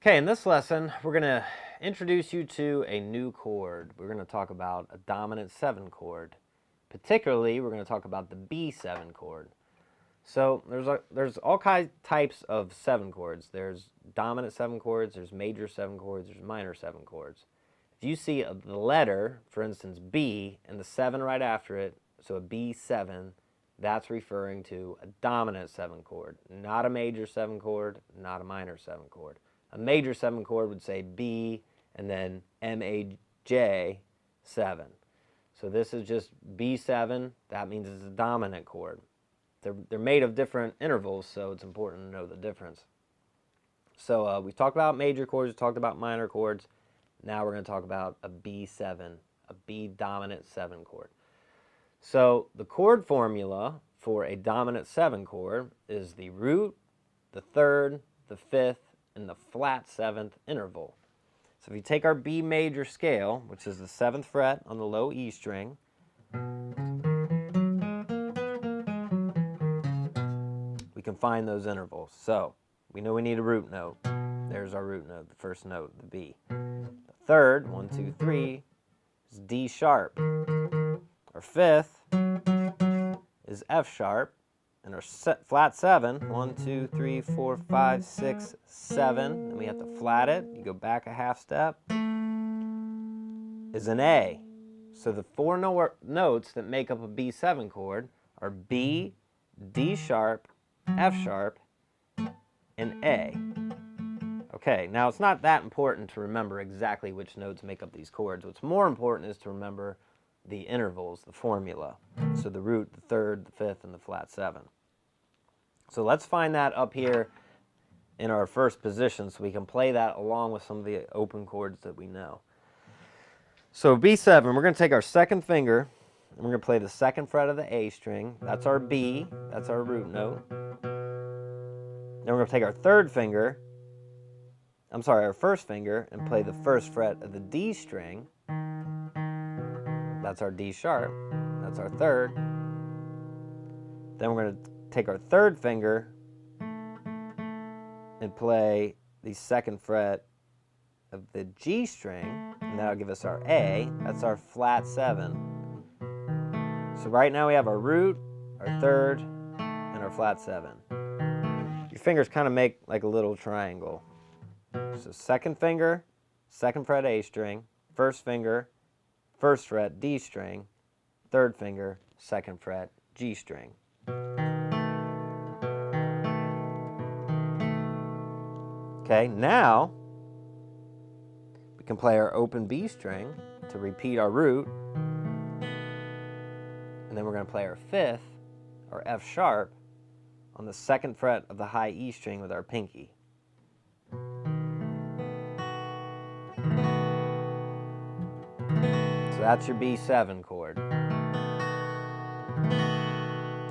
Okay, in this lesson, we're going to introduce you to a new chord. We're going to talk about a dominant 7 chord. Particularly, we're going to talk about the B7 chord. So there's all types of 7 chords. There's dominant 7 chords, there's major 7 chords, there's minor 7 chords. If you see the letter, for instance, B, and the 7 right after it, so a B7, that's referring to a dominant 7 chord, not a major 7 chord, not a minor 7 chord. A major 7 chord would say B and then M-A-J 7. So this is just B7. That means it's a dominant chord. They're made of different intervals, so it's important to know the difference. So we've talked about major chords, we've talked about minor chords. Now we're going to talk about a B7, a B dominant 7 chord. So the chord formula for a dominant 7 chord is the root, the third, the fifth, and the flat 7th interval. So if you take our B major scale, which is the 7th fret on the low E string, we can find those intervals. So we know we need a root note. There's our root note, the first note, the B. The third, 1, 2, 3, is D sharp. Our fifth is F sharp. And our flat 7, 1, 2, 3, 4, 5, 6, 7, then we have to flat it. You go back a half step, is an A. So the 4 notes that make up a B7 chord are B, D sharp, F sharp, and A. Okay, now it's not that important to remember exactly which notes make up these chords. What's more important is to remember the intervals, the formula. So the root, the third, the fifth, and the flat 7. So let's find that up here in our first position so we can play that along with some of the open chords that we know. So B7, we're going to take our second finger and we're going to play the 2nd fret of the A string. That's our B, that's our root note. Then we're going to take our our first finger and play the 1st fret of the D string. That's our D sharp, that's our third. Then we're going to take our 3rd finger and play the 2nd fret of the G string, and that'll give us our A. That's our flat 7. So right now we have our root, our 3rd, and our flat 7. Your fingers kind of make like a little triangle. So 2nd finger, 2nd fret A string, 1st finger, 1st fret D string, 3rd finger, 2nd fret G string. Okay, now we can play our open B string to repeat our root, and then we're going to play our 5th, or F sharp, on the 2nd fret of the high E string with our pinky. So that's your B7 chord.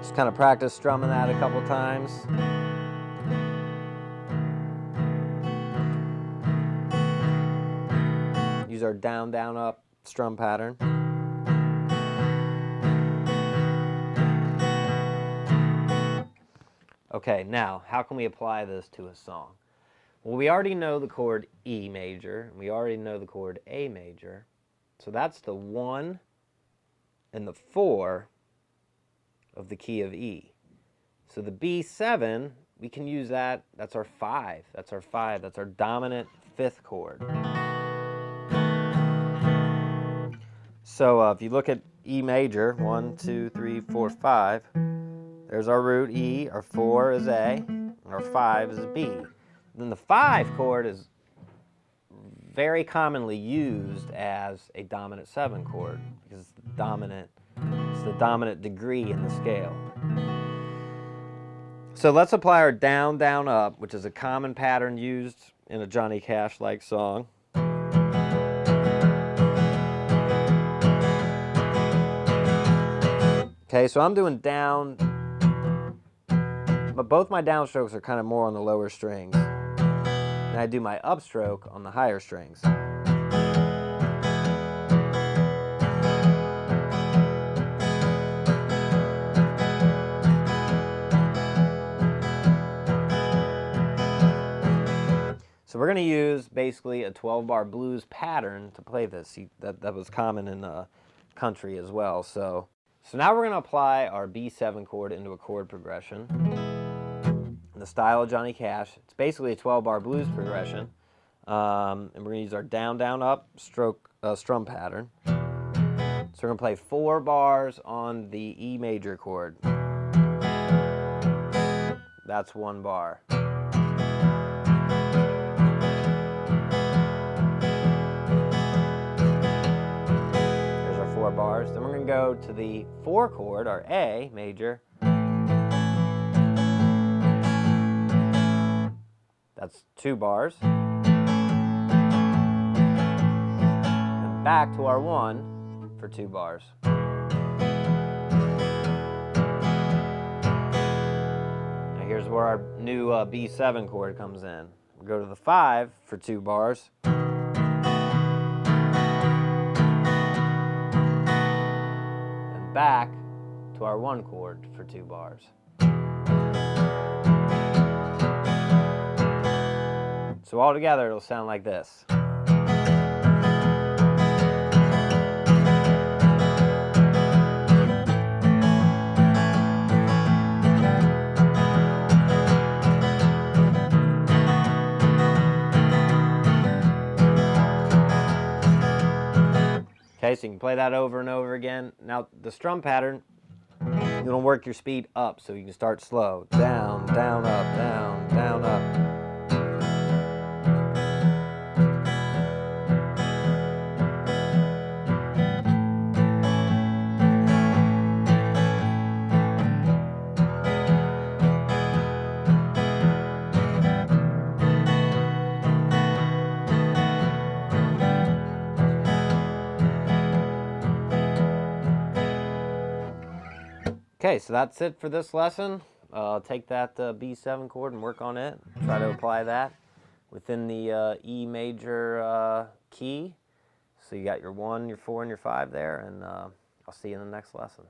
Just kind of practice strumming that a couple times. Use our down, down, up strum pattern. Okay, now, how can we apply this to a song? Well, we already know the chord E major, and we already know the chord A major. So that's the 1 and the 4 of the key of E. So the B7, we can use that, that's our 5. That's our 5, that's our dominant 5th chord. So if you look at E major, 1, 2, 3, 4, 5, there's our root E, our 4 is A, and our 5 is B. Then the 5 chord is very commonly used as a dominant 7 chord because it's the dominant degree in the scale. So let's apply our down, down, up, which is a common pattern used in a Johnny Cash-like song. Okay, so I'm doing down, but both my downstrokes are kind of more on the lower strings. And I do my upstroke on the higher strings. So we're going to use basically a 12-bar blues pattern to play this. That was common in country as well. So now we're going to apply our B7 chord into a chord progression in the style of Johnny Cash. It's basically a 12-bar blues progression. And we're going to use our down, down, up strum pattern. So we're going to play 4 bars on the E major chord. That's 1 bar. There's our 4 bars. Then we're going to go to the 4 chord, our A major. That's 2 bars. And back to our 1 for 2 bars. Now here's where our new B7 chord comes in. We'll go to the 5 for 2 bars. And back to our 1 chord for 2 bars. So all together it'll sound like this. Okay, so you can play that over and over again. Now, the strum pattern, you're going to work your speed up, so you can start slow. Down, down, up, down, down, up. Okay, so that's it for this lesson. Take that B7 chord and work on it. Try to apply that within the E major key. So you got your 1, your 4, and your 5 there, and I'll see you in the next lesson.